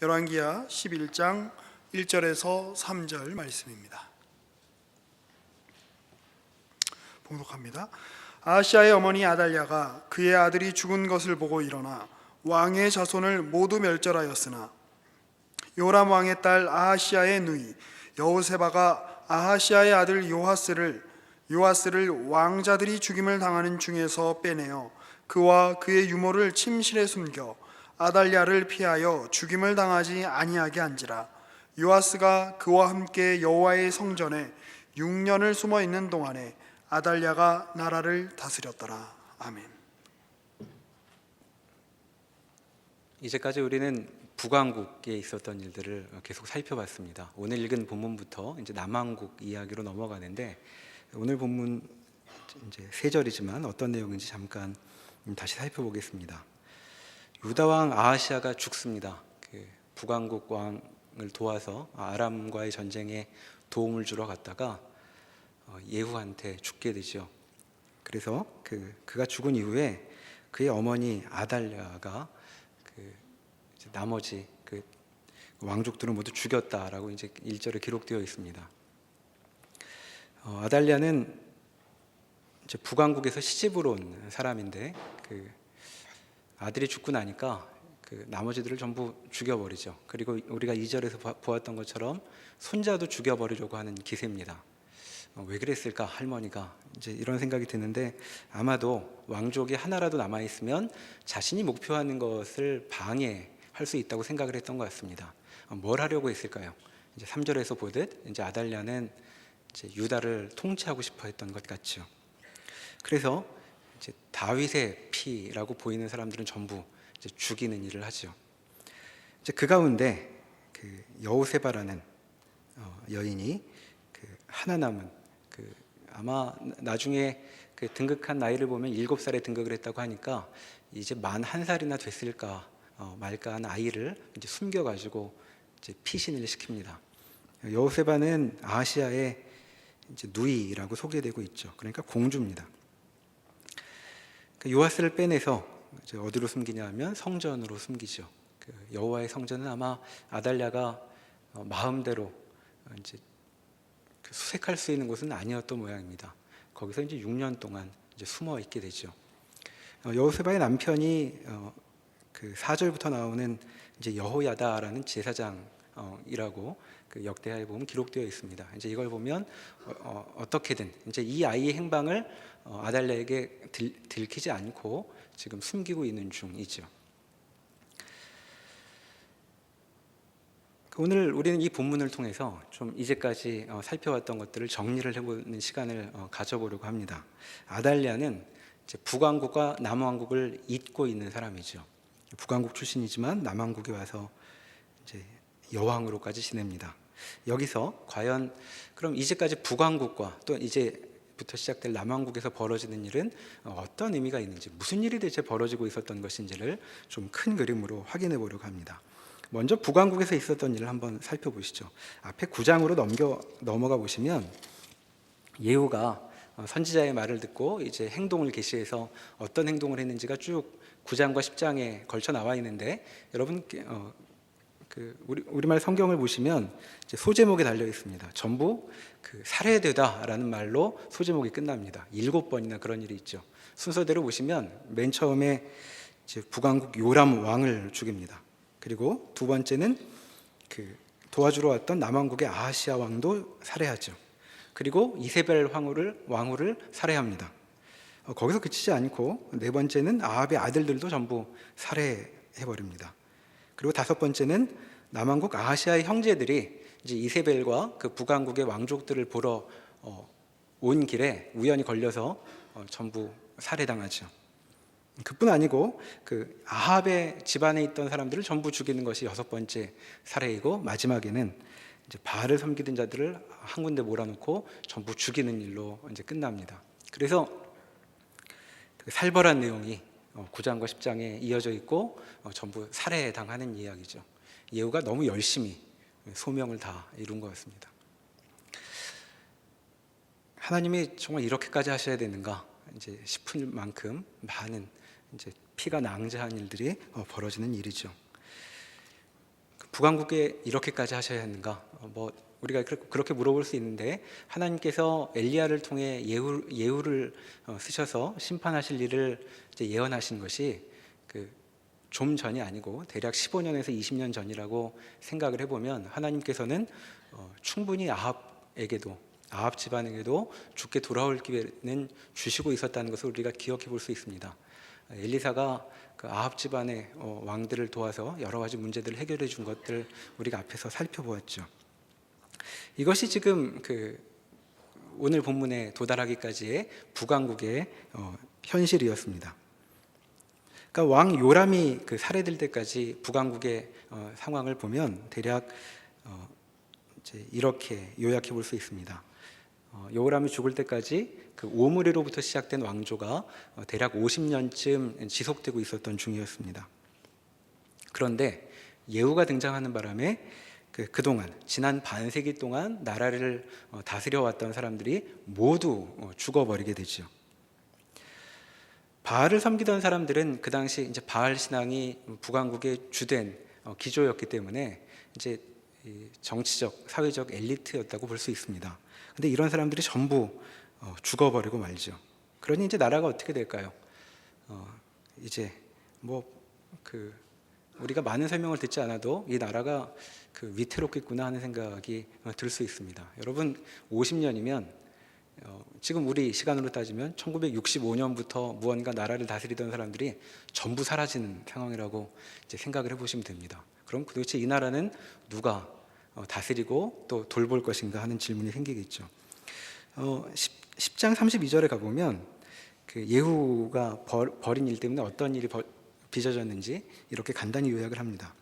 열왕기하 11장 1절에서 3절 말씀입니다. 봉독합니다. 아하시아의 어머니 아달랴가 그의 아들이 죽은 것을 보고 일어나 왕의 자손을 모두 멸절하였으나 요람 왕의 딸 아하시아의 누이 여호세바가 아하시아의 아들 요아스를 왕자들이 죽임을 당하는 중에서 빼내어 그와 그의 유모를 침실에 숨겨 아달랴를 피하여 죽임을 당하지 아니하게 한지라. 요아스가 그와 함께 여호와의 성전에 6년을 숨어 있는 동안에 아달랴가 나라를 다스렸더라. 아멘. 이제까지 우리는 북왕국에 있었던 일들을 계속 살펴봤습니다. 오늘 읽은 본문부터 이제 남왕국 이야기로 넘어가는데, 오늘 본문 이제 3절이지만 어떤 내용인지 잠깐 다시 살펴보겠습니다. 유다 왕 아하시아가 죽습니다. 그 북왕국 왕을 도와서 아람과의 전쟁에 도움을 주러 갔다가 예후한테 죽게 되죠. 그래서 그가 죽은 이후에 그의 어머니 아달랴가 나머지 왕족들을 모두 죽였다라고 이제 1절에 기록되어 있습니다. 아달랴는 이제 북왕국에서 시집으로 온 사람인데 아들이 죽고 나니까 나머지들을 전부 죽여버리죠. 그리고 우리가 2절에서 보았던 것처럼 손자도 죽여버리려고 하는 기세입니다. 왜 그랬을까 할머니가, 이제 이런 생각이 드는데, 아마도 왕족이 하나라도 남아있으면 자신이 목표하는 것을 방해할 수 있다고 생각을 했던 것 같습니다. 뭘 하려고 했을까요? 이제 3절에서 보듯 이제 아달랴는 이제 유다를 통치하고 싶어 했던 것 같죠. 그래서 이제 다윗의 피라고 보이는 사람들은 전부 이제 죽이는 일을 하죠. 이제 그 가운데 여호세바라는 여인이 하나 남은 아마 나중에 등극한 나이를 보면 7살에 등극을 했다고 하니까 이제 만 1살이나 됐을까 말까 한 아이를 이제 숨겨가지고 이제 피신을 시킵니다. 여호세바는 아하시아의 이제 누이라고 소개되고 있죠. 그러니까 공주입니다. 요아스를 빼내서 이제 어디로 숨기냐면 성전으로 숨기죠. 여호와의 성전은 아마 아달랴가 마음대로 이제 수색할 수 있는 곳은 아니었던 모양입니다. 거기서 이제 6년 동안 이제 숨어 있게 되죠. 여호세바의 남편이 4절부터 나오는 이제 여호야다라는 제사장이라고 역대하에 보면 기록되어 있습니다. 이제 이걸 보면 어떻게든 이제 이 아이의 행방을 아달랴에게 들키지 않고 지금 숨기고 있는 중이죠. 오늘 우리는 이 본문을 통해서 좀 이제까지 살펴왔던 것들을 정리를 해보는 시간을 가져보려고 합니다. 아달랴는 이제 북왕국과 남왕국을 잇고 있는 사람이죠. 북왕국 출신이지만 남왕국에 와서 이제 여왕으로까지 지냅니다. 여기서 과연 그럼 이제까지 북왕국과 또 이제부터 시작될 남왕국에서 벌어지는 일은 어떤 의미가 있는지, 무슨 일이 대체 벌어지고 있었던 것인지를 좀 큰 그림으로 확인해 보려고 합니다. 먼저 북왕국에서 있었던 일을 한번 살펴보시죠. 앞에 9장으로 넘어가 보시면 예후가 선지자의 말을 듣고 이제 행동을 개시해서 어떤 행동을 했는지가 쭉 9장과 10장에 걸쳐 나와 있는데, 여러분 우리말 성경을 보시면 이제 소제목에 달려 있습니다. 전부 살해되다라는 말로 소제목이 끝납니다. 7번이나 그런 일이 있죠. 순서대로 보시면 맨 처음에 이제 북왕국 요람 왕을 죽입니다. 그리고 두 번째는 도와주러 왔던 남왕국의 아하시아 왕도 살해하죠. 그리고 이세벨 왕후를 살해합니다. 거기서 그치지 않고 네 번째는 아합의 아들들도 전부 살해해버립니다. 그리고 다섯 번째는 남왕국 아하시아의 형제들이 이제 이세벨과 북왕국의 왕족들을 보러 온 길에 우연히 걸려서 전부 살해당하죠. 그뿐 아니고 아합의 집안에 있던 사람들을 전부 죽이는 것이 6번째 살해이고, 마지막에는 이제 바알을 섬기던 자들을 한 군데 몰아놓고 전부 죽이는 일로 이제 끝납니다. 그래서 살벌한 내용이 9장과 10장에 이어져 있고 전부 살해당하는 이야기죠. 예후가 너무 열심히 소명을 다 이룬 것 같습니다. 하나님이 정말 이렇게까지 하셔야 되는가 이제 싶을 만큼 많은 이제 피가 낭자한 일들이 벌어지는 일이죠. 북왕국에 이렇게까지 하셔야 하는가? 우리가 그렇게 물어볼 수 있는데 하나님께서 엘리야를 통해 예후를 쓰셔서 심판하실 일을 이제 예언하신 것이 좀 전이 아니고 대략 15년에서 20년 전이라고 생각을 해보면 하나님께서는 충분히 아합 집안에게도 죽게 돌아올 기회는 주시고 있었다는 것을 우리가 기억해 볼 수 있습니다. 엘리사가 그 아합 집안의 왕들을 도와서 여러 가지 문제들을 해결해 준 것들 우리가 앞에서 살펴보았죠. 이것이 지금 오늘 본문에 도달하기까지의 북왕국의 현실이었습니다. 그러니까 왕 요람이 살해될 때까지 북왕국의 상황을 보면 대략 이제 이렇게 요약해 볼 수 있습니다. 요람이 죽을 때까지 오므리로부터 시작된 왕조가 대략 50년쯤 지속되고 있었던 중이었습니다. 그런데 예후가 등장하는 바람에 그동안 지난 반세기 동안 나라를 다스려왔던 사람들이 모두 죽어버리게 되죠. 바알을 섬기던 사람들은 그 당시 이제 바알 신앙이 북왕국의 주된 기조였기 때문에 이제 정치적, 사회적 엘리트였다고 볼 수 있습니다. 근데 이런 사람들이 전부 죽어버리고 말죠. 그러니 이제 나라가 어떻게 될까요? 이제 우리가 많은 설명을 듣지 않아도 이 나라가 위태롭겠구나 하는 생각이 들 수 있습니다. 여러분 50년이면 지금 우리 시간으로 따지면 1965년부터 무언가 나라를 다스리던 사람들이 전부 사라지는 상황이라고 이제 생각을 해보시면 됩니다. 그럼 도대체 이 나라는 누가 다스리고 또 돌볼 것인가 하는 질문이 생기겠죠. 10장 32절에 가보면 예후가 벌인 일 때문에 어떤 일이 빚어졌는지 이렇게 간단히 요약을 합니다.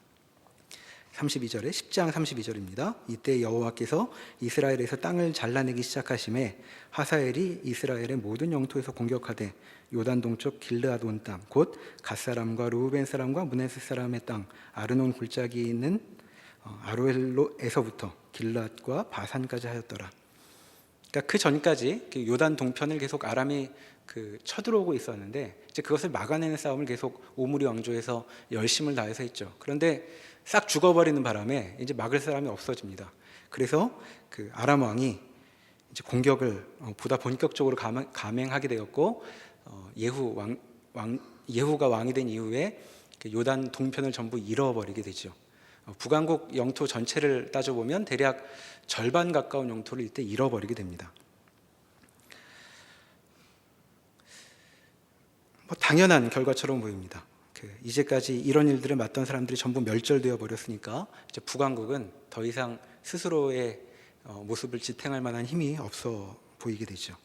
32절에 10장 32절입니다. 이때 여호와께서 이스라엘에서 땅을 잘라내기 시작하심에 하사엘이 이스라엘의 모든 영토에서 공격하되 요단 동쪽 길르앗 온 땅 곧 갓사람과 르우벤 사람과 므낫세 사람의 땅 아르논 골짜기에 있는 아로엘로에서부터 길르앗과 바산까지 하였더라. 그러니까 그 전까지 요단 동편을 계속 아람이 쳐들어오고 있었는데 이제 그것을 막아내는 싸움을 계속 오므리 왕조에서 열심을 다해서 했죠. 그런데 싹 죽어버리는 바람에 이제 막을 사람이 없어집니다. 그래서 아람 왕이 이제 공격을 보다 본격적으로 감행하게 되었고 예후가 왕이 된 이후에 요단 동편을 전부 잃어버리게 되죠. 북왕국 영토 전체를 따져보면 대략 절반 가까운 영토를 이때 잃어버리게 됩니다. 당연한 결과처럼 보입니다. 이제까지 이런 일들을 맡던 사람들이 전부 멸절되어 버렸으니까 이제 북왕국은 더 이상 스스로의 모습을 지탱할 만한 힘이 없어 보이게 되죠.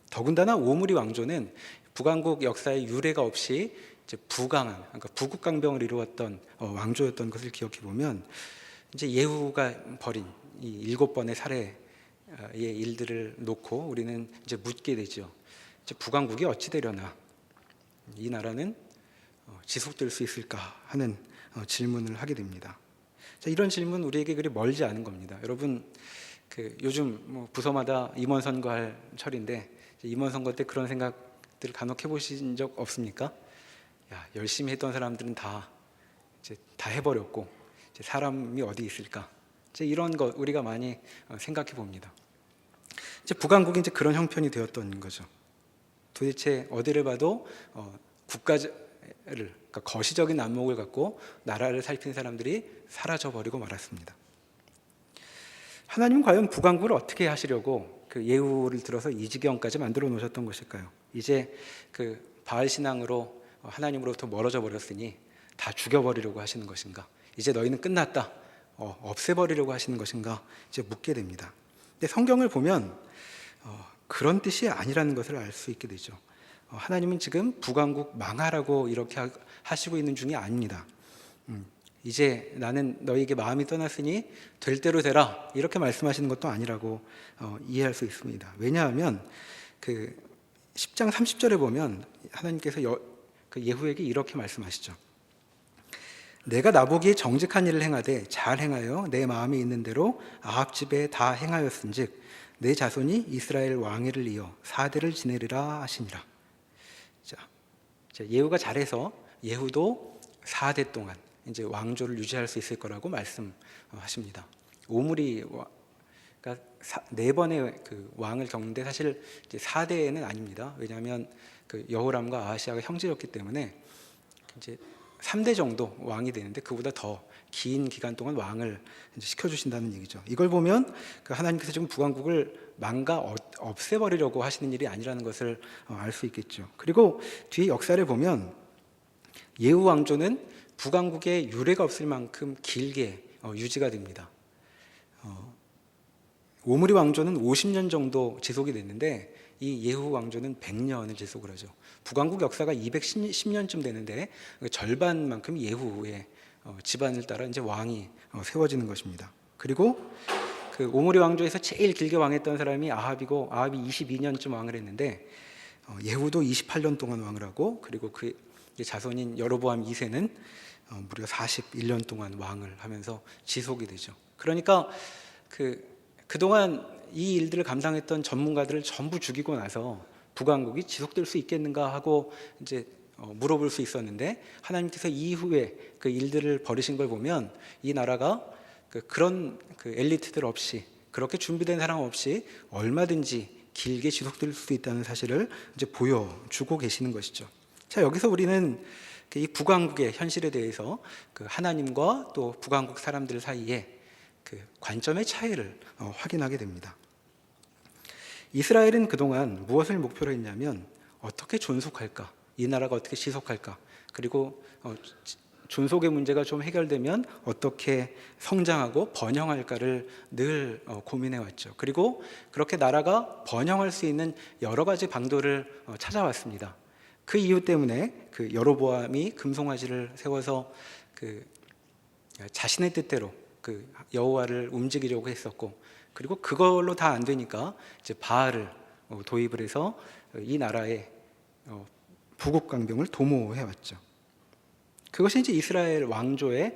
더군다나 오므리 왕조는 북왕국 역사에 유례가 없이 이제 그러니까 부국강병을 이루었던 왕조였던 것을 기억해 보면 이제 예후가 벌인 이 7번의 살해의 일들을 놓고 우리는 이제 묻게 되죠. 이제 북왕국이 어찌 되려나, 이 나라는 지속될 수 있을까 하는 질문을 하게 됩니다. 자, 이런 질문 우리에게 그리 멀지 않은 겁니다. 여러분 요즘 부서마다 임원 선거할 철인데 임원 선거 때 그런 생각들을 간혹 해보신 적 없습니까? 열심히 했던 사람들은 다 해버렸고 이제 사람이 어디 있을까? 이제 이런 거 우리가 많이 생각해 봅니다. 이제 북왕국이 이제 그런 형편이 되었던 거죠. 도대체 어디를 봐도 그러니까 거시적인 안목을 갖고 나라를 살핀 사람들이 사라져 버리고 말았습니다. 하나님은 과연 북왕국을 어떻게 하시려고 예후를 들어서 이 지경까지 만들어 놓으셨던 것일까요? 이제 바알 신앙으로 하나님으로부터 멀어져 버렸으니 다 죽여버리려고 하시는 것인가? 이제 너희는 끝났다, 없애버리려고 하시는 것인가? 이제 묻게 됩니다. 근데 성경을 보면 그런 뜻이 아니라는 것을 알 수 있게 되죠. 하나님은 지금 북왕국 망하라고 이렇게 하시고 있는 중이 아닙니다. 이제 나는 너희에게 마음이 떠났으니 될 대로 되라, 이렇게 말씀하시는 것도 아니라고 이해할 수 있습니다. 왜냐하면 10장 30절에 보면 하나님께서 예후에게 이렇게 말씀하시죠. 내가 나보기에 정직한 일을 행하되 잘 행하여 내 마음에 있는 대로 아합 집에 다 행하였은즉 내 자손이 이스라엘 왕위를 이어 4대를 지내리라 하시니라. 자, 예후가 잘해서 예후도 4대 동안 이제 왕조를 유지할 수 있을 거라고 말씀하십니다. 오므리 그러니까 네 번의 그 왕을 겪는데 사실 이제 4대는 아닙니다. 왜냐하면 그 여호람과 아하시아가 형제였기 때문에 이제 3대 정도 왕이 되는데 그보다 더 긴 기간 동안 왕을 이제 시켜주신다는 얘기죠. 이걸 보면 그 하나님께서 지금 북왕국을 없애버리려고 하시는 일이 아니라는 것을 알 수 있겠죠. 그리고 뒤에 역사를 보면 예후 왕조는 북왕국에 유례가 없을 만큼 길게 유지가 됩니다. 오므리 왕조는 50년 정도 지속이 됐는데 이 예후 왕조는 100년을 지속을 하죠. 북왕국 역사가 210년쯤 되는데 그 절반만큼 예후의 집안을 따라 이제 왕이 세워지는 것입니다. 그리고 그 오므리 왕조에서 제일 길게 왕했던 사람이 아합이고 아합이 22년쯤 왕을 했는데 예후도 28년 동안 왕을 하고 그리고 그 자손인 여로보암 2세는 무려 41년 동안 왕을 하면서 지속이 되죠. 그러니까 그동안 이 일들을 감당했던 전문가들을 전부 죽이고 나서 북왕국이 지속될 수 있겠는가 하고 이제 물어볼 수 있었는데 하나님께서 이후에 그 일들을 벌이신 걸 보면 이 나라가 그런 엘리트들 없이 그렇게 준비된 사람 없이 얼마든지 길게 지속될 수 있다는 사실을 이제 보여주고 계시는 것이죠. 자, 여기서 우리는 이 북왕국의 현실에 대해서 그 하나님과 또 북왕국 사람들 사이에 그 관점의 차이를 확인하게 됩니다. 이스라엘은 그동안 무엇을 목표로 했냐면 어떻게 존속할까? 이 나라가 어떻게 지속할까? 그리고 존속의 문제가 좀 해결되면 어떻게 성장하고 번영할까를 늘 고민해 왔죠. 그리고 그렇게 나라가 번영할 수 있는 여러 가지 방도를 찾아왔습니다. 그 이유 때문에 그 여로보암이 금송아지를 세워서 그 자신의 뜻대로 그 여호와를 움직이려고 했었고, 그리고 그걸로 다 안 되니까 이제 바알을 도입을 해서 이 나라의 부국 강병을 도모해 왔죠. 그것이 이제 이스라엘 왕조의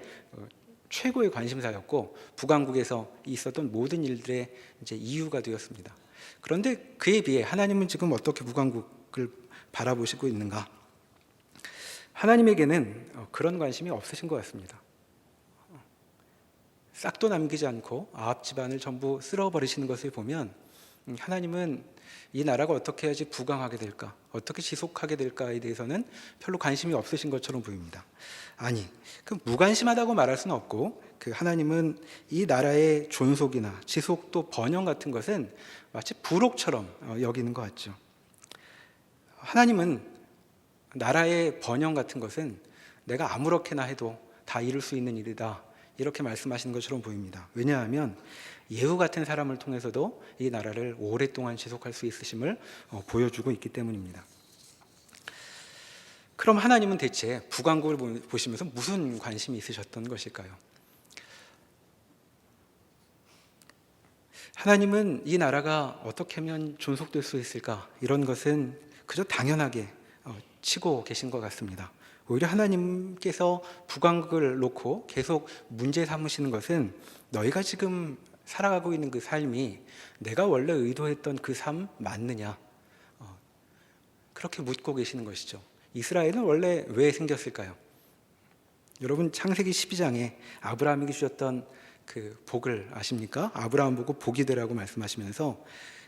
최고의 관심사였고 북왕국에서 있었던 모든 일들의 이제 이유가 되었습니다. 그런데 그에 비해 하나님은 지금 어떻게 북왕국을 바라보시고 있는가? 하나님에게는 그런 관심이 없으신 것 같습니다. 싹도 남기지 않고 아합 집안을 전부 쓸어버리시는 것을 보면 하나님은 이 나라가 어떻게 해야지 부강하게 될까, 어떻게 지속하게 될까에 대해서는 별로 관심이 없으신 것처럼 보입니다. 아니, 그 무관심하다고 말할 수는 없고 그 하나님은 이 나라의 존속이나 지속 또 번영 같은 것은 마치 부록처럼 여기는 것 같죠. 하나님은 나라의 번영 같은 것은 내가 아무렇게나 해도 다 이룰 수 있는 일이다, 이렇게 말씀하시는 것처럼 보입니다. 왜냐하면 예후 같은 사람을 통해서도 이 나라를 오랫동안 지속할 수 있으심을 보여주고 있기 때문입니다. 그럼 하나님은 대체 북왕국을 보시면서 무슨 관심이 있으셨던 것일까요? 하나님은 이 나라가 어떻게 하면 존속될 수 있을까, 이런 것은 그저 당연하게 치고 계신 것 같습니다. 오히려 하나님께서 북왕국을 놓고 계속 문제 삼으시는 것은 너희가 지금 살아가고 있는 그 삶이 내가 원래 의도했던 그 삶 맞느냐, 그렇게 묻고 계시는 것이죠. 이스라엘은 원래 왜 생겼을까요? 여러분, 창세기 12장에 아브라함에게 주셨던 그 복을 아십니까? 아브라함 보고 복이 되라고 말씀하시면서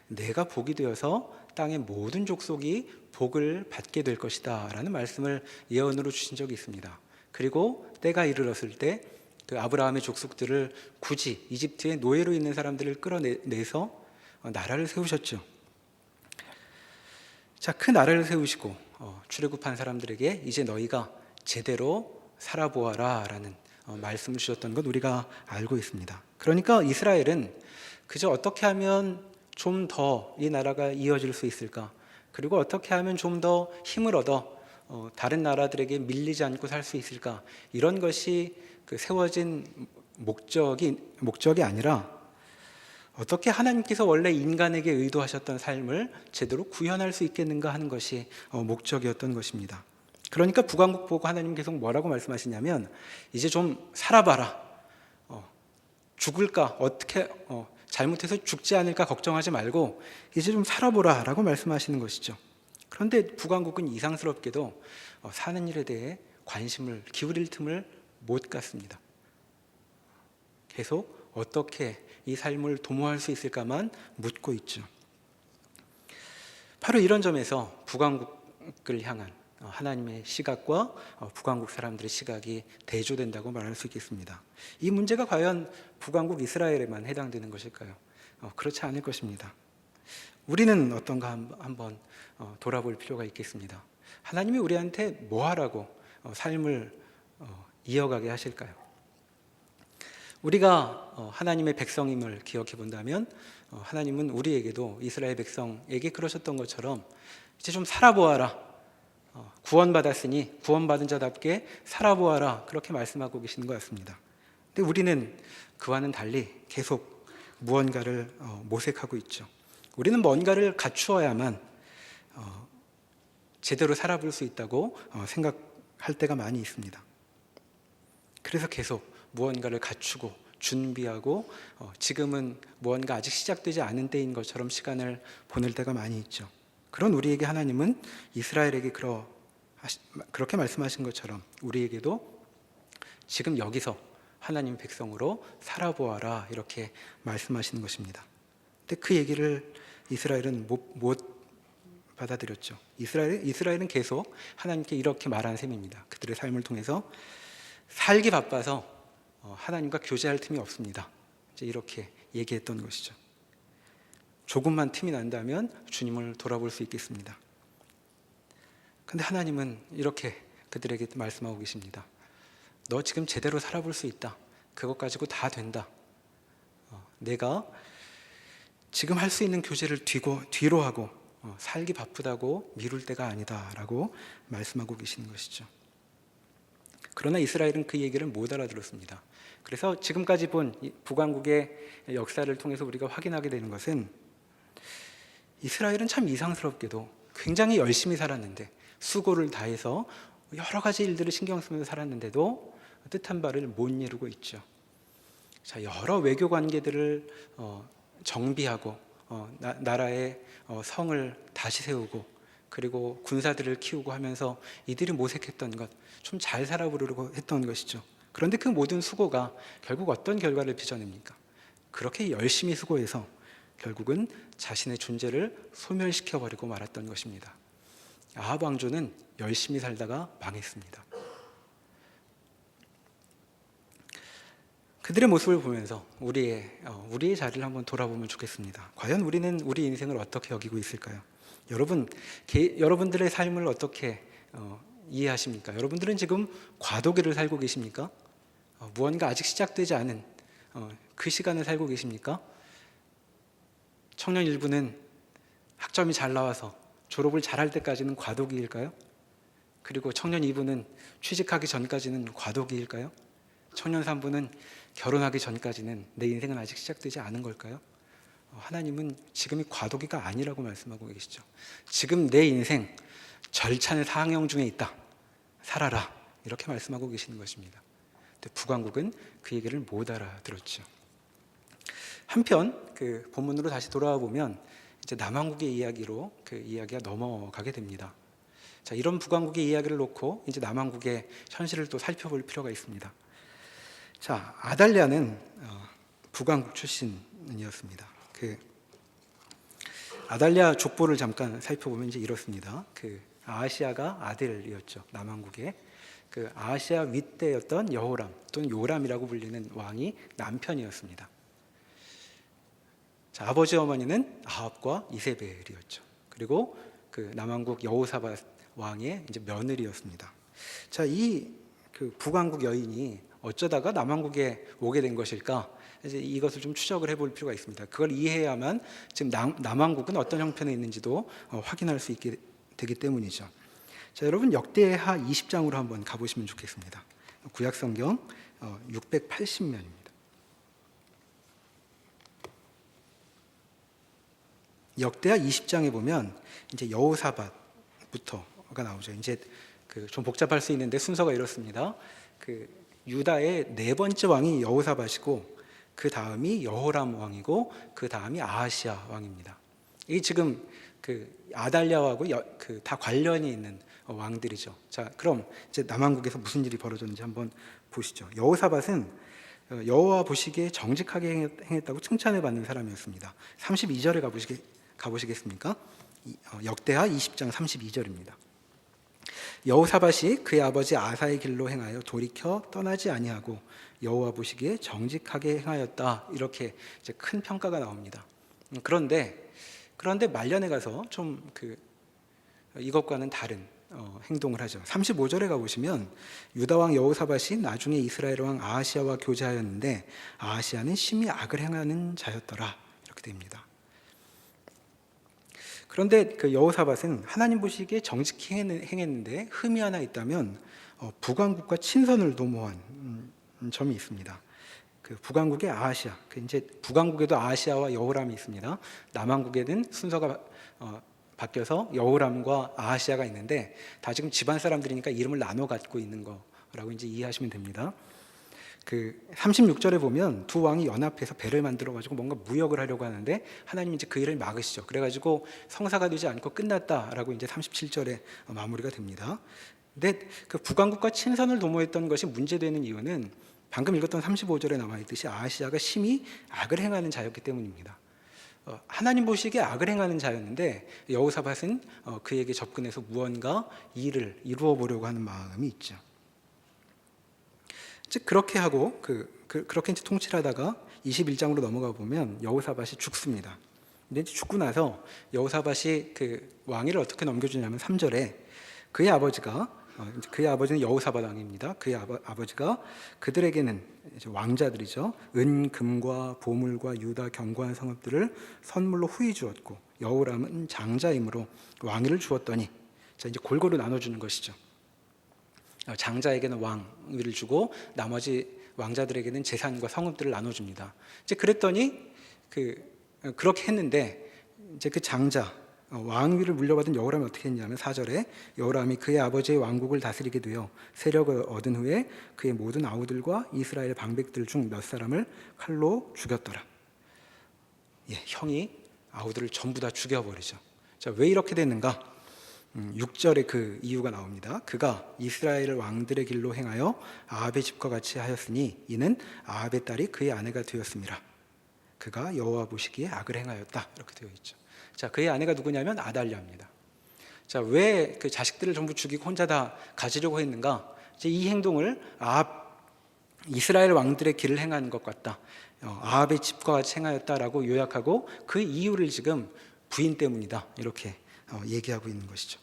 내가 복이 되어서 땅의 모든 족속이 복을 받게 될 것이다 라는 말씀을 예언으로 주신 적이 있습니다. 그리고 때가 이르렀을 때 그 아브라함의 족속들을 굳이 이집트의 노예로 있는 사람들을 끌어내서 나라를 세우셨죠. 자, 그 나라를 세우시고 출애굽한 사람들에게 이제 너희가 제대로 살아보아라 라는 말씀을 주셨던 것 우리가 알고 있습니다. 그러니까 이스라엘은 그저 어떻게 하면 좀 더 이 나라가 이어질 수 있을까, 그리고 어떻게 하면 좀 더 힘을 얻어 다른 나라들에게 밀리지 않고 살 수 있을까, 이런 것이 그 세워진 목적이 아니라 어떻게 하나님께서 원래 인간에게 의도하셨던 삶을 제대로 구현할 수 있겠는가 하는 것이 목적이었던 것입니다. 그러니까 북왕국 보고 하나님 계속 뭐라고 말씀하시냐면 이제 좀 살아봐라, 죽을까, 어떻게 잘못해서 죽지 않을까 걱정하지 말고 이제 좀 살아보라 라고 말씀하시는 것이죠. 그런데 북왕국은 이상스럽게도 사는 일에 대해 관심을 기울일 틈을 못 갔습니다. 계속 어떻게 이 삶을 도모할 수 있을까만 묻고 있죠. 바로 이런 점에서 북왕국을 향한 하나님의 시각과 북왕국 사람들의 시각이 대조된다고 말할 수 있겠습니다. 이 문제가 과연 북왕국 이스라엘에만 해당되는 것일까요? 그렇지 않을 것입니다. 우리는 어떤가 한번 돌아볼 필요가 있겠습니다. 하나님이 우리한테 뭐 하라고 삶을 이어가게 하실까요? 우리가 하나님의 백성임을 기억해 본다면 하나님은 우리에게도 이스라엘 백성에게 그러셨던 것처럼 이제 좀 살아보아라. 구원받았으니 구원받은 자답게 살아보아라. 그렇게 말씀하고 계시는 것 같습니다. 근데 우리는 그와는 달리 계속 무언가를 모색하고 있죠. 우리는 뭔가를 갖추어야만 제대로 살아볼 수 있다고 생각할 때가 많이 있습니다. 그래서 계속 무언가를 갖추고 준비하고 지금은 무언가 아직 시작되지 않은 때인 것처럼 시간을 보낼 때가 많이 있죠. 그런 우리에게 하나님은 이스라엘에게 그렇게 말씀하신 것처럼 우리에게도 지금 여기서 하나님 백성으로 살아보아라 이렇게 말씀하시는 것입니다. 근데 그 얘기를 이스라엘은 못 받아들였죠. 이스라엘은 계속 하나님께 이렇게 말한 셈입니다. 그들의 삶을 통해서 살기 바빠서 하나님과 교제할 틈이 없습니다. 이제 이렇게 얘기했던 것이죠. 조금만 틈이 난다면 주님을 돌아볼 수 있겠습니다. 근데 하나님은 이렇게 그들에게 말씀하고 계십니다. 너 지금 제대로 살아볼 수 있다. 그것 가지고 다 된다. 내가 지금 할 수 있는 교제를 뒤로 하고 살기 바쁘다고 미룰 때가 아니다라고 말씀하고 계시는 것이죠. 그러나 이스라엘은 그 얘기를 못 알아들었습니다. 그래서 지금까지 본 북왕국의 역사를 통해서 우리가 확인하게 되는 것은 이스라엘은 참 이상스럽게도 굉장히 열심히 살았는데 수고를 다해서 여러 가지 일들을 신경 쓰면서 살았는데도 뜻한 바를 못 이루고 있죠. 자, 여러 외교 관계들을 정비하고 나라의 성을 다시 세우고 그리고 군사들을 키우고 하면서 이들이 모색했던 것, 좀 잘 살아보려고 했던 것이죠. 그런데 그 모든 수고가 결국 어떤 결과를 빚어냅니까? 그렇게 열심히 수고해서 결국은 자신의 존재를 소멸시켜버리고 말았던 것입니다. 아합 왕조는 열심히 살다가 망했습니다. 그들의 모습을 보면서 우리의 자리를 한번 돌아보면 좋겠습니다. 과연 우리는 우리 인생을 어떻게 여기고 있을까요? 여러분들의 삶을 어떻게 이해하십니까? 여러분들은 지금 과도기를 살고 계십니까? 무언가 아직 시작되지 않은 그 시간을 살고 계십니까? 청년 일부는 학점이 잘 나와서 졸업을 잘할 때까지는 과도기일까요? 그리고 청년 2부는 취직하기 전까지는 과도기일까요? 청년 3부는 결혼하기 전까지는 내 인생은 아직 시작되지 않은 걸까요? 하나님은 지금이 과도기가 아니라고 말씀하고 계시죠. 지금 내 인생 절찬의 상영 중에 있다. 살아라. 이렇게 말씀하고 계시는 것입니다. 근데 북왕국은 그 얘기를 못 알아들었죠. 한편 그 본문으로 다시 돌아와 보면 이제 남왕국의 이야기로 그 이야기가 넘어가게 됩니다. 자, 이런 북왕국의 이야기를 놓고 이제 남왕국의 현실을 또 살펴볼 필요가 있습니다. 자, 아달랴는 북왕국 출신이었습니다. 그 아달랴 족보를 잠깐 살펴보면 이제 이렇습니다. 그 아하시아가 아들이었죠. 남왕국의 그 아하시아 윗대였던 여호람 또는 요람이라고 불리는 왕이 남편이었습니다. 자, 아버지 어머니는 아합과 이세벨이었죠. 그리고 그 남왕국 여호사밧 왕의 이제 며느리였습니다. 자, 이 그 북왕국 여인이 어쩌다가 남왕국에 오게 된 것일까? 이제 이것을 좀 추적을 해볼 필요가 있습니다. 그걸 이해해야만 지금 남왕국은 어떤 형편에 있는지도 확인할 수 있게 되기 때문이죠. 자, 여러분 역대하 20장으로 한번 가보시면 좋겠습니다. 구약성경 680면입니다. 역대하 20장에 보면 이제 여호사밧부터가 나오죠. 이제 그 좀 복잡할 수 있는데 순서가 이렇습니다. 그 유다의 네 번째 왕이 여호사밧이고 그 다음이 여호람 왕이고 그 다음이 아하시아 왕입니다. 이 지금 그 아달랴하고 그 다 관련이 있는 왕들이죠. 자, 그럼 이제 남왕국에서 무슨 일이 벌어졌는지 한번 보시죠. 여호사밧은 여호와 보시기에 정직하게 행했다고 칭찬을 받는 사람이었습니다. 32절에 가보시겠습니까? 역대하 20장 32절입니다. 여호사밧이 그의 아버지 아사의 길로 행하여 돌이켜 떠나지 아니하고 여호와 보시기에 정직하게 행하였다. 이렇게 이제 큰 평가가 나옵니다. 그런데 말년에 가서 좀 이것과는 다른 행동을 하죠. 35절에 가보시면 유다 왕 여호사밧이 나중에 이스라엘 왕 아하시아와 교제하였는데 아하시아는 심히 악을 행하는 자였더라. 이렇게 됩니다. 그런데 그 여호사밧은 하나님 보시기에 정직히 행했는데 흠이 하나 있다면 북왕국과 친선을 도모한 점이 있습니다. 그 북왕국의 아하시아, 이제 북왕국에도 아하시아와 여호람이 있습니다. 남왕국에는 순서가 바뀌어서 여호람과 아하시아가 있는데 다 지금 집안 사람들이니까 이름을 나눠 갖고 있는 거라고 이제 이해하시면 됩니다. 그 36절에 보면 두 왕이 연합해서 배를 만들어 가지고 뭔가 무역을 하려고 하는데 하나님 이제 그 일을 막으시죠. 그래 가지고 성사가 되지 않고 끝났다라고 이제 37절에 마무리가 됩니다. 근데 그 북왕국과 친선을 도모했던 것이 문제되는 이유는 방금 읽었던 35절에 나와 있듯이 아하시아가 심히 악을 행하는 자였기 때문입니다. 하나님 보시기에 악을 행하는 자였는데 여호사밧은 그에게 접근해서 무언가 일을 이루어 보려고 하는 마음이 있죠. 즉 그렇게 하고 그렇게 이제 통치하다가 21장으로 넘어가 보면 여호사밧이 죽습니다. 근데 이제 죽고 나서 여호사밧이 그 왕위를 어떻게 넘겨주냐면 3절에 그의 아버지는 여호사밧 왕입니다. 그의 아버지가 그들에게는 이제 왕자들이죠. 은, 금과 보물과 유다 견고한 성읍들을 선물로 후히 주었고 여호람은 장자이므로 왕위를 주었더니 자 이제 골고루 나눠주는 것이죠. 장자에게는 왕위를 주고 나머지 왕자들에게는 재산과 성읍들을 나눠줍니다. 이제 그랬더니 그렇게 했는데 이제 그 장자 왕위를 물려받은 여호람이 어떻게 했냐면 4절에 여호람이 그의 아버지의 왕국을 다스리게 되어 세력을 얻은 후에 그의 모든 아우들과 이스라엘 방백들 중 몇 사람을 칼로 죽였더라. 형이 아우들을 전부 다 죽여버리죠. 자, 왜 이렇게 됐는가? 6절에 그 이유가 나옵니다. 그가 이스라엘 왕들의 길로 행하여 아합의 집과 같이 하였으니 이는 아합의 딸이 그의 아내가 되었음이라. 그가 여호와 보시기에 악을 행하였다. 이렇게 되어 있죠. 자, 그의 아내가 누구냐면 아달랴입니다. 자, 왜 그 자식들을 전부 죽이고 혼자 다 가지려고 했는가? 이제 이 행동을 이스라엘 왕들의 길을 행하는 것 같다. 아합의 집과 같이 행하였다라고 요약하고 그 이유를 지금 부인 때문이다. 이렇게 얘기하고 있는 것이죠.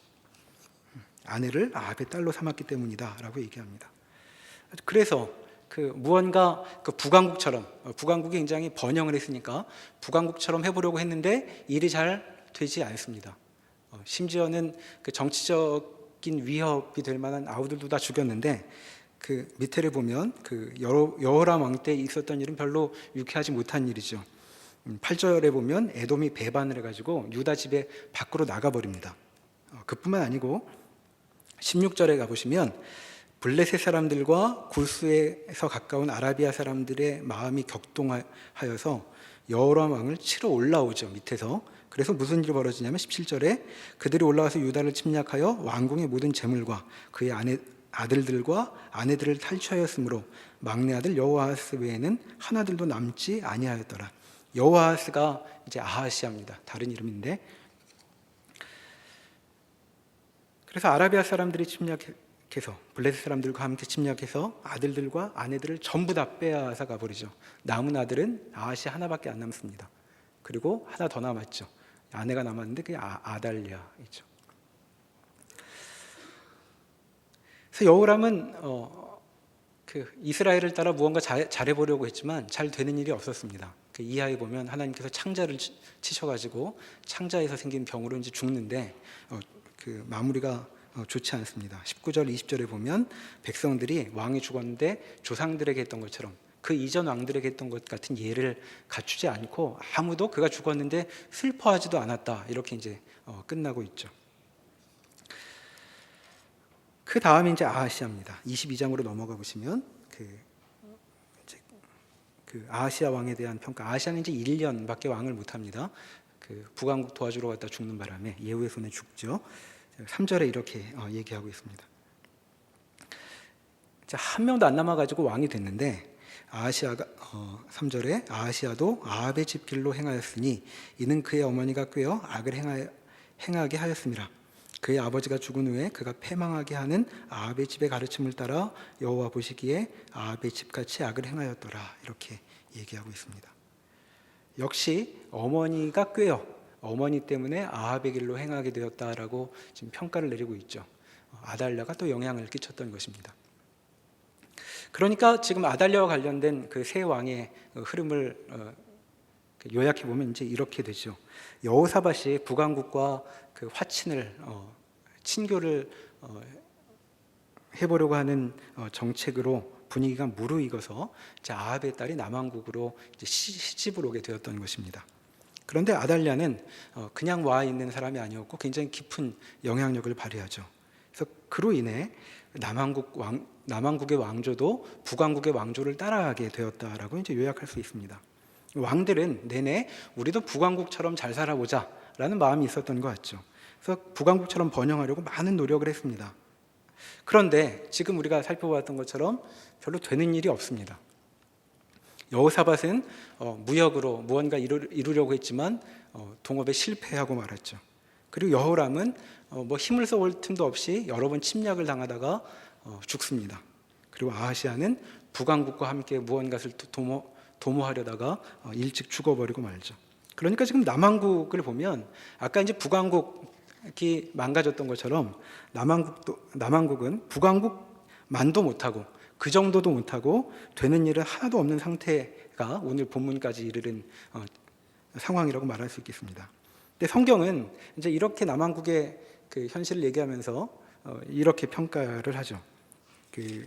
아내를 아합의 딸로 삼았기 때문이다라고 얘기합니다. 그래서 무언가 북왕국처럼 북왕국이 굉장히 번영을 했으니까 북왕국처럼 해보려고 했는데 일이 잘 되지 않습니다. 심지어는 정치적인 위협이 될 만한 아우들도 다 죽였는데 그 밑에를 보면 여호람 왕 때 있었던 일은 별로 유쾌하지 못한 일이죠. 8절에 보면 에돔이 배반을 해가지고 유다 집에 밖으로 나가버립니다. 그뿐만 아니고 16절에 가보시면 블레셋 사람들과 구스에서 가까운 아라비아 사람들의 마음이 격동하여서 여호람 왕을 치러 올라오죠. 밑에서. 그래서 무슨 일이 벌어지냐면 17절에 그들이 올라와서 유다를 침략하여 왕궁의 모든 재물과 그의 아들들과 아내들을 탈취하였으므로 막내 아들 여호아하스 외에는 하나들도 남지 아니하였더라. 여호아하스가 이제 아하시아입니다. 다른 이름인데. 그래서 아라비아 사람들이 침략해서 블레셋 사람들과 함께 침략해서 아들들과 아내들을 전부 다 빼앗아 가버리죠. 남은 아들은 아하시아 하나밖에 안 남습니다. 그리고 하나 더 남았죠. 아내가 남았는데 그게 아달랴이죠. 그래서 여호람은 이스라엘을 따라 무언가 잘해보려고 했지만 잘 되는 일이 없었습니다. 이하에 보면 하나님께서 창자를 치셔가지고 창자에서 생긴 병으로 이제 죽는데 마무리가 좋지 않습니다. 19절, 20절에 보면 백성들이 왕이 죽었는데 조상들에게 했던 것처럼 그 이전 왕들에게 했던 것 같은 예를 갖추지 않고 아무도 그가 죽었는데 슬퍼하지도 않았다. 이렇게 이제 끝나고 있죠. 그 다음에 이제 아하시아입니다. 22장으로 넘어가 보시면 아하시아 왕에 대한 평가. 아하시아는 이제 1년밖에 왕을 못합니다. 북왕국 도와주러 갔다 죽는 바람에 예후의 손에 죽죠. 3절에 이렇게 얘기하고 있습니다. 자, 한 명도 안 남아가지고 왕이 됐는데 아하시아가 3절에 아하시아도 아합의 집 길로 행하였으니 이는 그의 어머니가 꾀어 악을 행하게 하였음이라. 그의 아버지가 죽은 후에 그가 패망하게 하는 아합의 집의 가르침을 따라 여호와 보시기에 아합의 집같이 악을 행하였더라. 이렇게 얘기하고 있습니다. 역시 어머니가 꾀어 어머니 때문에 아합의 길로 행하게 되었다라고 지금 평가를 내리고 있죠. 아달랴가 또 영향을 끼쳤던 것입니다. 그러니까 지금 아달랴와 관련된 그 세 왕의 흐름을 요약해 보면 이제 이렇게 되죠. 여호사밧이 북왕국과 그 화친을 친교를 해보려고 하는 정책으로 분위기가 무르익어서 이제 아합의 딸이 남왕국으로 이제 시집을 오게 되었던 것입니다. 그런데 아달랴는 그냥 와 있는 사람이 아니었고 굉장히 깊은 영향력을 발휘하죠. 그래서 그로 인해 남왕국의 왕조도 북왕국의 왕조를 따라가게 되었다라고 이제 요약할 수 있습니다. 왕들은 내내 우리도 북왕국처럼 잘 살아보자라는 마음이 있었던 것 같죠. 그래서 북왕국처럼 번영하려고 많은 노력을 했습니다. 그런데 지금 우리가 살펴봤던 것처럼 별로 되는 일이 없습니다. 여호사밧은 무역으로 무언가 이루려고 했지만 동업에 실패하고 말았죠. 그리고 여호람은 뭐 힘을 써볼 틈도 없이 여러 번 침략을 당하다가 죽습니다. 그리고 아하시아는 북왕국과 함께 무언가를 도모하려다가 일찍 죽어버리고 말죠. 그러니까 지금 남왕국을 보면 아까 이제 북왕국이 망가졌던 것처럼 남왕국은 북왕국만도 못하고 그 정도도 못하고 되는 일은 하나도 없는 상태가 오늘 본문까지 이르는 상황이라고 말할 수 있겠습니다. 근데 성경은 이제 이렇게 남왕국의 그 현실을 얘기하면서 이렇게 평가를 하죠. 그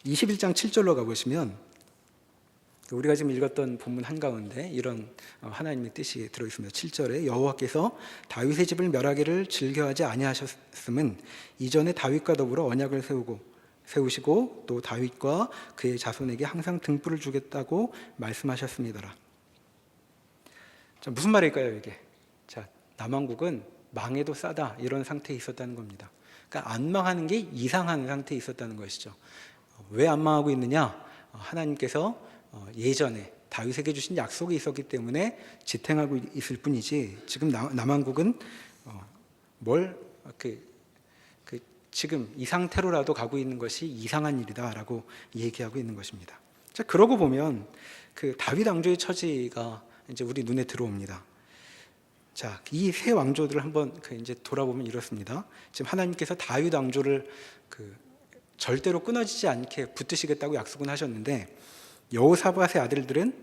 21장 7절로 가보시면 우리가 지금 읽었던 본문 한가운데 이런 하나님의 뜻이 들어있습니다. 7절에 여호와께서 다윗의 집을 멸하기를 즐겨하지 아니하셨음은 이전에 다윗과 더불어 언약을 세우시고 또 다윗과 그의 자손에게 항상 등불을 주겠다고 말씀하셨습니다. 자, 무슨 말일까요 이게? 자, 남왕국은 망해도 싸다 이런 상태에 있었다는 겁니다. 그러니까 안 망하는 게 이상한 상태에 있었다는 것이죠. 왜 안 망하고 있느냐? 하나님께서 예전에 다윗에게 주신 약속이 있었기 때문에 지탱하고 있을 뿐이지 지금 남왕국은 지금 이 상태로라도 가고 있는 것이 이상한 일이다라고 얘기하고 있는 것입니다. 자, 그러고 보면 그 다윗 왕조의 처지가 이제 우리 눈에 들어옵니다. 자, 이 세 왕조들을 한번 이제 돌아보면 이렇습니다. 지금 하나님께서 다윗 왕조를 절대로 끊어지지 않게 붙드시겠다고 약속은 하셨는데 여호사밧의 아들들은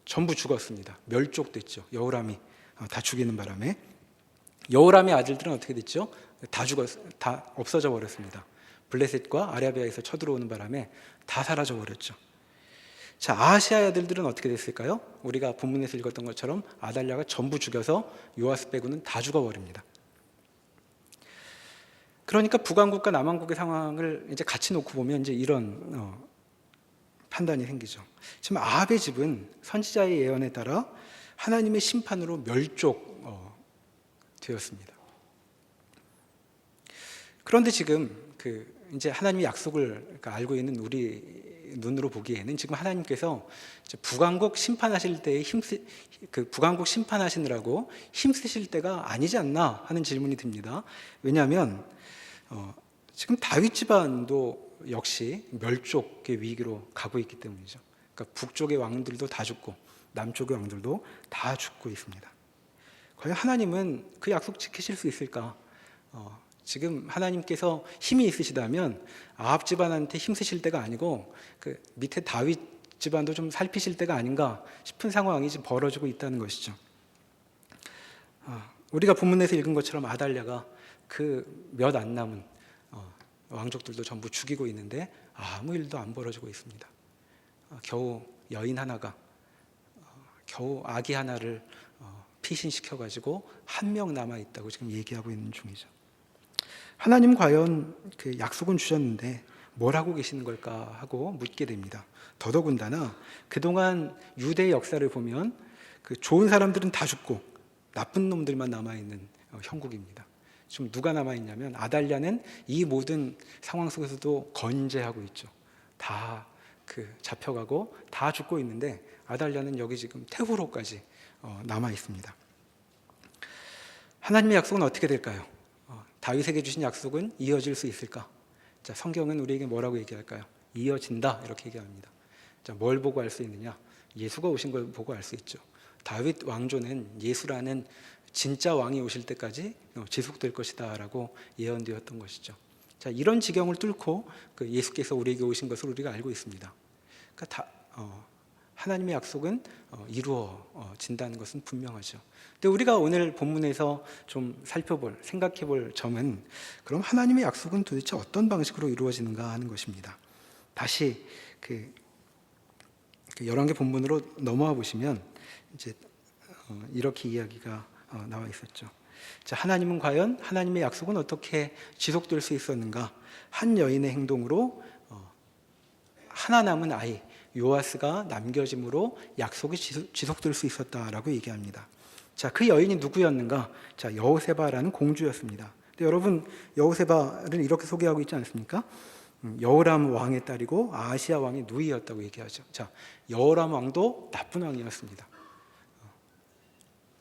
전부 죽었습니다. 멸족됐죠. 여호람이 다 죽이는 바람에 여호람의 아들들은 어떻게 됐죠? 다 없어져 버렸습니다. 블레셋과 아라비아에서 쳐들어오는 바람에 다 사라져 버렸죠. 자, 아하시아의 아들들은 어떻게 됐을까요? 우리가 본문에서 읽었던 것처럼 아달랴가 전부 죽여서 요아스 빼고는 다 죽어버립니다. 그러니까 북왕국과 남왕국의 상황을 이제 같이 놓고 보면 이제 이런 판단이 생기죠. 지금 아합의 집은 선지자의 예언에 따라 하나님의 심판으로 멸족되었습니다. 그런데 지금 이제 하나님의 약속을 알고 있는 우리 눈으로 보기에는 지금 하나님께서 북왕국 심판하실 때에 북왕국 심판하시느라고 힘쓰실 때가 아니지 않나 하는 질문이 듭니다. 왜냐하면 지금 다윗 집안도 역시 멸족의 위기로 가고 있기 때문이죠. 그러니까 북쪽의 왕들도 다 죽고 남쪽의 왕들도 다 죽고 있습니다. 과연 하나님은 그 약속 지키실 수 있을까? 지금 하나님께서 힘이 있으시다면 아합 집안한테 힘쓰실 때가 아니고 그 밑에 다윗 집안도 좀 살피실 때가 아닌가 싶은 상황이 지금 벌어지고 있다는 것이죠. 우리가 본문에서 읽은 것처럼 아달랴가 그 몇 안 남은 왕족들도 전부 죽이고 있는데 아무 일도 안 벌어지고 있습니다. 겨우 여인 하나가 겨우 아기 하나를 피신시켜가지고 한 명 남아있다고 지금 얘기하고 있는 중이죠. 하나님 과연 그 약속은 주셨는데 뭘 하고 계시는 걸까 하고 묻게 됩니다. 더더군다나 그동안 유대의 역사를 보면 그 좋은 사람들은 다 죽고 나쁜 놈들만 남아있는 형국입니다. 지금 누가 남아 있냐면 아달랴는 이 모든 상황 속에서도 건재하고 있죠. 다 잡혀가고 다 죽고 있는데 아달랴는 여기 지금 태후로까지 남아 있습니다. 하나님의 약속은 어떻게 될까요? 다윗에게 주신 약속은 이어질 수 있을까? 자, 성경은 우리에게 뭐라고 얘기할까요? 이어진다 이렇게 얘기합니다. 자, 뭘 보고 알 수 있느냐? 예수가 오신 걸 보고 알 수 있죠. 다윗 왕조는 예수라는 진짜 왕이 오실 때까지 지속될 것이다 라고 예언되었던 것이죠. 자, 이런 지경을 뚫고 예수께서 우리에게 오신 것을 우리가 알고 있습니다. 그러니까 하나님의 약속은 이루어진다는 것은 분명하죠. 근데 우리가 오늘 본문에서 좀 생각해 볼 점은 그럼 하나님의 약속은 도대체 어떤 방식으로 이루어지는가 하는 것입니다. 다시 열왕기 본문으로 넘어와 보시면 이제 이렇게 이야기가 나와 있었죠. 자, 하나님은 과연 하나님의 약속은 어떻게 지속될 수 있었는가? 한 여인의 행동으로 하나 남은 아이 요아스가 남겨짐으로 약속이 지속될 수 있었다라고 얘기합니다. 자, 그 여인이 누구였는가? 자, 여호세바라는 공주였습니다. 근데 여러분, 여호세바를 이렇게 소개하고 있지 않습니까? 여호람 왕의 딸이고 아하시야 왕의 누이였다고 얘기하죠. 자, 여호람 왕도 나쁜 왕이었습니다.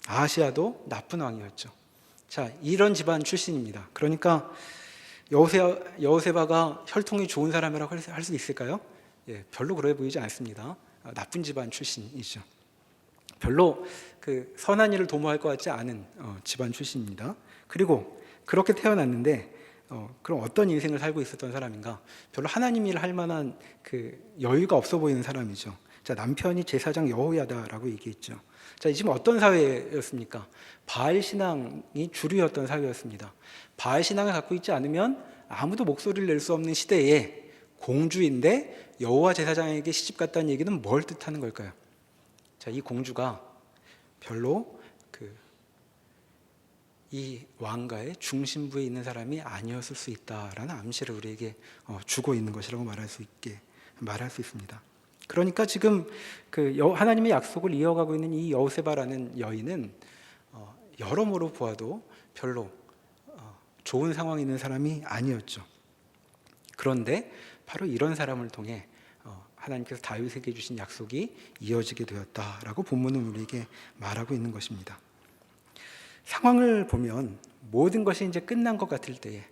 아하시야도 나쁜 왕이었죠. 자, 이런 집안 출신입니다. 그러니까 여호세바가 혈통이 좋은 사람이라고 할 수 있을까요? 예, 별로 그래 보이지 않습니다. 나쁜 집안 출신이죠. 별로 선한 일을 도모할 것 같지 않은 집안 출신입니다. 그리고 그렇게 태어났는데 그럼 어떤 인생을 살고 있었던 사람인가? 별로 하나님 일을 할 만한 여유가 없어 보이는 사람이죠. 자, 남편이 제사장 여호야다라고 얘기했죠. 자, 지금 어떤 사회였습니까? 바알 신앙이 주류였던 사회였습니다. 바알 신앙을 갖고 있지 않으면 아무도 목소리를 낼 수 없는 시대에 공주인데 여호와 제사장에게 시집 갔다는 얘기는 뭘 뜻하는 걸까요? 자, 이 공주가 별로 이 왕가의 중심부에 있는 사람이 아니었을 수 있다라는 암시를 우리에게 주고 있는 것이라고 말할 수 있습니다. 그러니까 지금 하나님의 약속을 이어가고 있는 이 여호세바라는 여인은 여러모로 보아도 별로 좋은 상황에 있는 사람이 아니었죠. 그런데 바로 이런 사람을 통해 하나님께서 다윗에게 주신 약속이 이어지게 되었다라고 본문은 우리에게 말하고 있는 것입니다. 상황을 보면 모든 것이 이제 끝난 것 같을 때에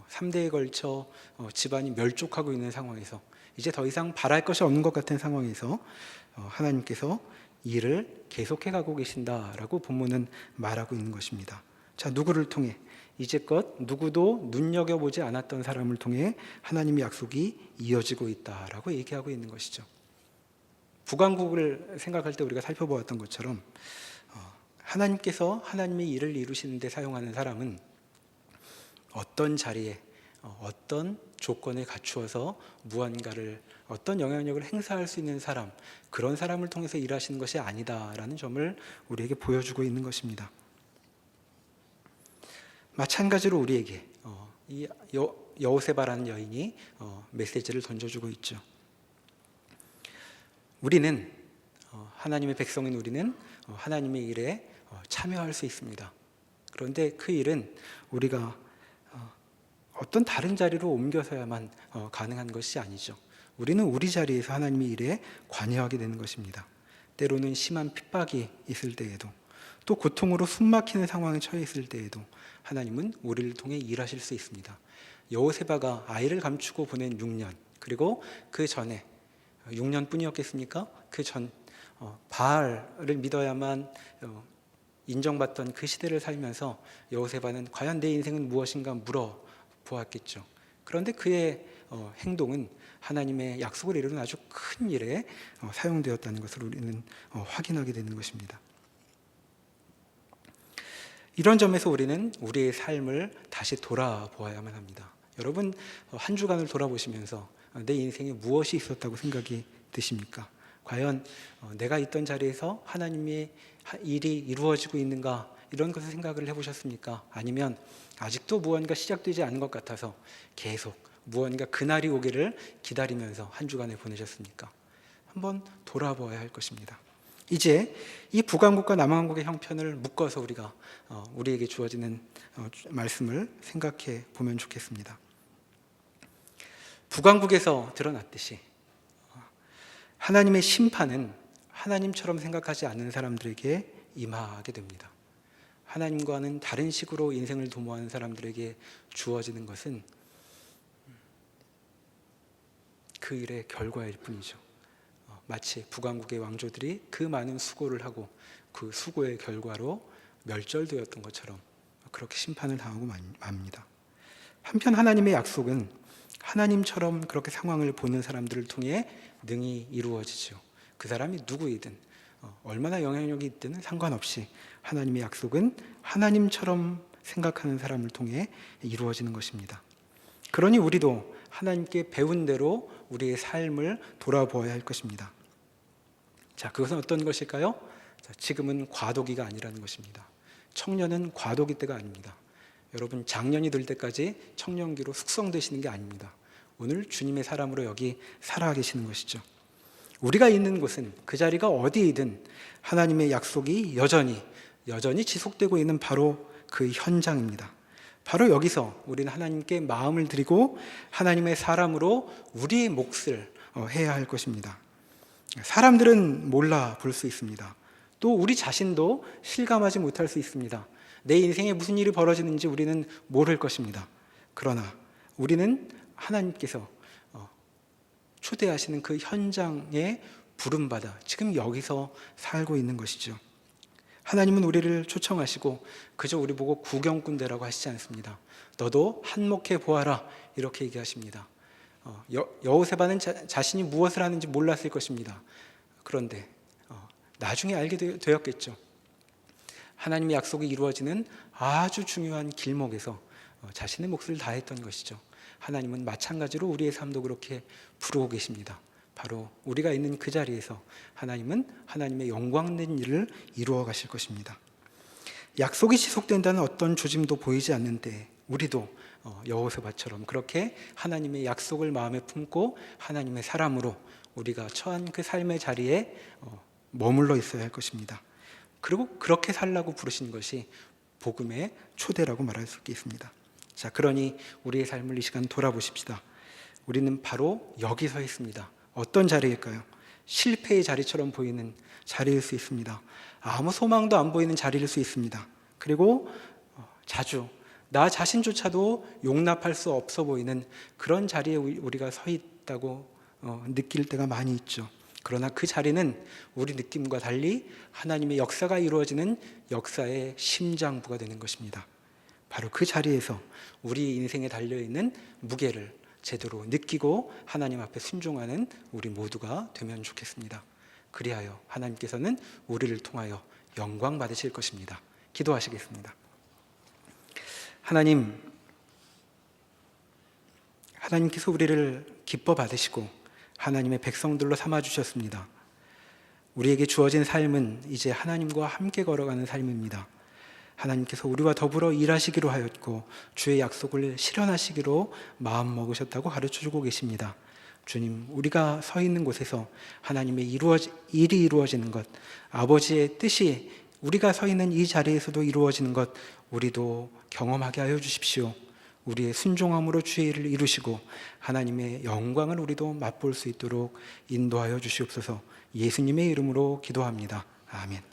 3대에 걸쳐 집안이 멸족하고 있는 상황에서 이제 더 이상 바랄 것이 없는 것 같은 상황에서 하나님께서 일을 계속해 가고 계신다라고 본문은 말하고 있는 것입니다. 자, 누구를 통해? 이제껏 누구도 눈여겨보지 않았던 사람을 통해 하나님의 약속이 이어지고 있다라고 얘기하고 있는 것이죠. 북왕국을 생각할 때 우리가 살펴보았던 것처럼 하나님께서 하나님의 일을 이루시는 데 사용하는 사람은 어떤 자리에 어떤 조건을 갖추어서 무언가를 어떤 영향력을 행사할 수 있는 사람, 그런 사람을 통해서 일하시는 것이 아니다라는 점을 우리에게 보여주고 있는 것입니다. 마찬가지로 우리에게 이 여호세바라는 여인이 메시지를 던져주고 있죠. 우리는 하나님의 백성인 우리는 하나님의 일에 참여할 수 있습니다. 그런데 그 일은 우리가 어떤 다른 자리로 옮겨서야만 가능한 것이 아니죠. 우리는 우리 자리에서 하나님의 일에 관여하게 되는 것입니다. 때로는 심한 핍박이 있을 때에도, 또 고통으로 숨막히는 상황에 처해 있을 때에도 하나님은 우리를 통해 일하실 수 있습니다. 여호세바가 아이를 감추고 보낸 6년, 그리고 그 전에 6년뿐이었겠습니까? 그 전 바알을 믿어야만 인정받던 그 시대를 살면서 여호세바는 과연 내 인생은 무엇인가 물어보았겠죠. 그런데 그의 행동은 하나님의 약속을 이루는 아주 큰 일에 사용되었다는 것을 우리는 확인하게 되는 것입니다. 이런 점에서 우리는 우리의 삶을 다시 돌아보아야만 합니다. 여러분, 한 주간을 돌아보시면서 내 인생에 무엇이 있었다고 생각이 드십니까? 과연 내가 있던 자리에서 하나님의 일이 이루어지고 있는가, 이런 것을 생각을 해보셨습니까? 아니면 아직도 무언가 시작되지 않은 것 같아서 계속 무언가 그날이 오기를 기다리면서 한 주간을 보내셨습니까? 한번 돌아보아야 할 것입니다. 이제 이 북왕국과 남왕국의 형편을 묶어서 우리가 우리에게 주어지는 말씀을 생각해 보면 좋겠습니다. 북왕국에서 드러났듯이 하나님의 심판은 하나님처럼 생각하지 않는 사람들에게 임하게 됩니다. 하나님과는 다른 식으로 인생을 도모하는 사람들에게 주어지는 것은 그 일의 결과일 뿐이죠. 마치 북왕국의 왕조들이 그 많은 수고를 하고 그 수고의 결과로 멸절되었던 것처럼 그렇게 심판을 당하고 맙니다. 한편 하나님의 약속은 하나님처럼 그렇게 상황을 보는 사람들을 통해 능히 이루어지죠. 그 사람이 누구이든 얼마나 영향력이 있든 상관없이 하나님의 약속은 하나님처럼 생각하는 사람을 통해 이루어지는 것입니다. 그러니 우리도 하나님께 배운 대로 우리의 삶을 돌아보아야 할 것입니다. 자, 그것은 어떤 것일까요? 자, 지금은 과도기가 아니라는 것입니다. 청년은 과도기 때가 아닙니다. 여러분 장년이 될 때까지 청년기로 숙성되시는 게 아닙니다. 오늘 주님의 사람으로 여기 살아계시는 것이죠. 우리가 있는 곳은 그 자리가 어디이든 하나님의 약속이 여전히 지속되고 있는 바로 그 현장입니다. 바로 여기서 우리는 하나님께 마음을 드리고 하나님의 사람으로 우리의 몫을 해야 할 것입니다. 사람들은 몰라 볼 수 있습니다. 또 우리 자신도 실감하지 못할 수 있습니다. 내 인생에 무슨 일이 벌어지는지 우리는 모를 것입니다. 그러나 우리는 하나님께서 초대하시는 그 현장에 부름받아 지금 여기서 살고 있는 것이죠. 하나님은 우리를 초청하시고 그저 우리 보고 구경꾼대라고 하시지 않습니다. 너도 한몫해 보아라 이렇게 얘기하십니다. 여호세바는 자신이 무엇을 하는지 몰랐을 것입니다. 그런데 나중에 알게 되었겠죠. 하나님의 약속이 이루어지는 아주 중요한 길목에서 자신의 몫을 다했던 것이죠. 하나님은 마찬가지로 우리의 삶도 그렇게 부르고 계십니다. 바로 우리가 있는 그 자리에서 하나님은 하나님의 영광된 일을 이루어 가실 것입니다. 약속이 지속된다는 어떤 조짐도 보이지 않는데 우리도 여호세바처럼 그렇게 하나님의 약속을 마음에 품고 하나님의 사람으로 우리가 처한 그 삶의 자리에 머물러 있어야 할 것입니다. 그리고 그렇게 살라고 부르신 것이 복음의 초대라고 말할 수 있겠습니다. 자, 그러니 우리의 삶을 이 시간 돌아보십시다. 우리는 바로 여기 서 있습니다. 어떤 자리일까요? 실패의 자리처럼 보이는 자리일 수 있습니다. 아무 소망도 안 보이는 자리일 수 있습니다. 그리고 자주 나 자신조차도 용납할 수 없어 보이는 그런 자리에 우리가 서 있다고 느낄 때가 많이 있죠. 그러나 그 자리는 우리 느낌과 달리 하나님의 역사가 이루어지는 역사의 심장부가 되는 것입니다. 바로 그 자리에서 우리 인생에 달려있는 무게를 제대로 느끼고 하나님 앞에 순종하는 우리 모두가 되면 좋겠습니다. 그리하여 하나님께서는 우리를 통하여 영광 받으실 것입니다. 기도하시겠습니다. 하나님께서 우리를 기뻐 받으시고 하나님의 백성들로 삼아주셨습니다. 우리에게 주어진 삶은 이제 하나님과 함께 걸어가는 삶입니다. 하나님께서 우리와 더불어 일하시기로 하였고 주의 약속을 실현하시기로 마음먹으셨다고 가르쳐주고 계십니다. 주님, 우리가 서 있는 곳에서 하나님의 일이 이루어지는 것, 아버지의 뜻이 우리가 서 있는 이 자리에서도 이루어지는 것 우리도 경험하게 하여 주십시오. 우리의 순종함으로 주의 일을 이루시고 하나님의 영광을 우리도 맛볼 수 있도록 인도하여 주시옵소서. 예수님의 이름으로 기도합니다. 아멘.